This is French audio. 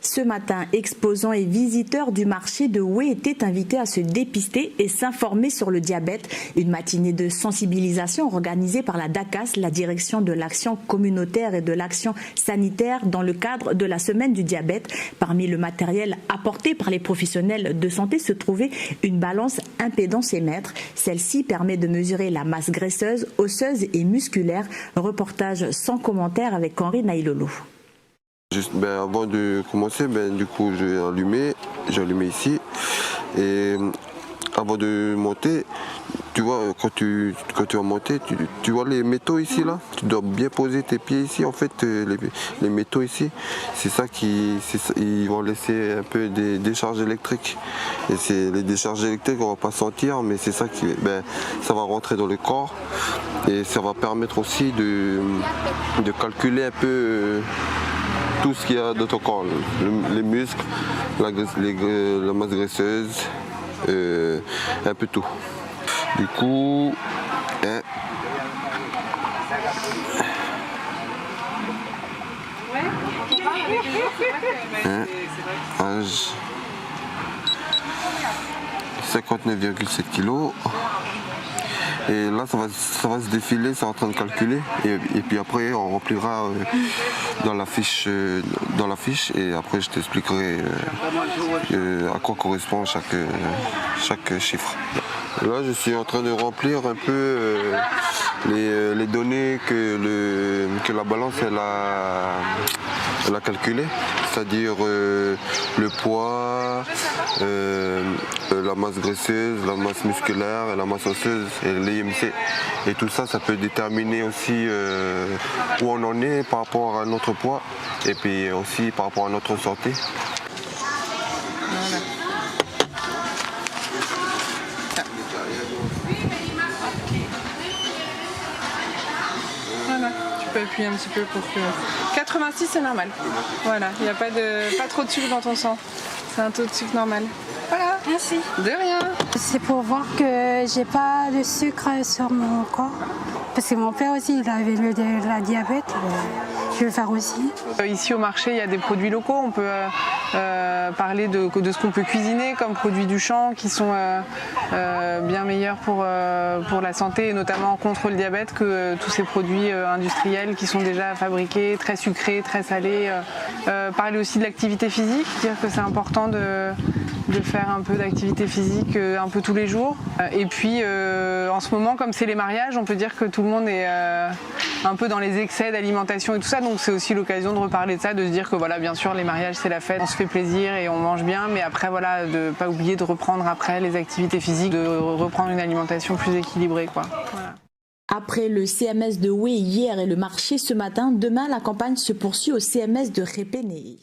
Ce matin, exposants et visiteurs du marché de Houé étaient invités à se dépister et s'informer sur le diabète. Une matinée de sensibilisation organisée par la DACAS, la direction de l'action communautaire et de l'action sanitaire dans le cadre de la semaine du diabète. Parmi le matériel apporté par les professionnels de santé se trouvait une balance impédance-mètre. Celle-ci permet de mesurer la masse graisseuse, osseuse et musculaire. Reportage sans commentaire avec Henri Nailolo. Juste, avant de commencer, du coup j'ai allumé ici et avant de monter, tu vois, quand tu vas monter, tu vois les métaux ici là, tu dois bien poser tes pieds ici en fait, les métaux ici, ils vont laisser un peu des décharges électriques et c'est les décharges électriques on va pas sentir, mais c'est ça qui, ça va rentrer dans le corps et ça va permettre aussi de calculer un peu tout ce qu'il y a dans ton corps, les muscles, la masse graisseuse, un peu tout. Du coup, âge 59,7 kg. Et là, ça va se défiler, c'est en train de calculer. Et puis après, on remplira dans la fiche et après, je t'expliquerai à quoi correspond chaque chiffre. Là, je suis en train de remplir un peu les données que la balance elle a calculées, c'est-à-dire le poids, la masse graisseuse, la masse musculaire, la masse osseuse et l'IMC. Et tout ça, ça peut déterminer aussi où on en est par rapport à notre poids et puis aussi par rapport à notre santé. Voilà, tu peux appuyer un petit peu pour que... 86 c'est normal. Voilà, il n'y a pas trop de sucre dans ton sang. C'est un taux de sucre normal. Voilà. Merci. De rien. C'est pour voir que j'ai pas de sucre sur mon corps. Parce que mon père aussi, il avait la diabète. Je vais le faire aussi. Ici au marché, il y a des produits locaux. On peut parler de ce qu'on peut cuisiner comme produits du champ qui sont bien meilleurs pour la santé et notamment contre le diabète que tous ces produits industriels qui sont déjà fabriqués, très sucrés, très salés. Parler aussi de l'activité physique, dire que c'est important de faire un peu d'activité physique un peu tous les jours. Et puis en ce moment, comme c'est les mariages, on peut dire que tout le monde est un peu dans les excès d'alimentation et tout ça, donc c'est aussi l'occasion de reparler de ça, de se dire que voilà, bien sûr les mariages c'est la fête, on se fait plaisir et on mange bien, mais après voilà, de pas oublier de reprendre après les activités physiques, de reprendre une alimentation plus équilibrée quoi. Voilà. Après le CMS de Houé hier et le marché ce matin, demain la campagne se poursuit au CMS de Répénéé.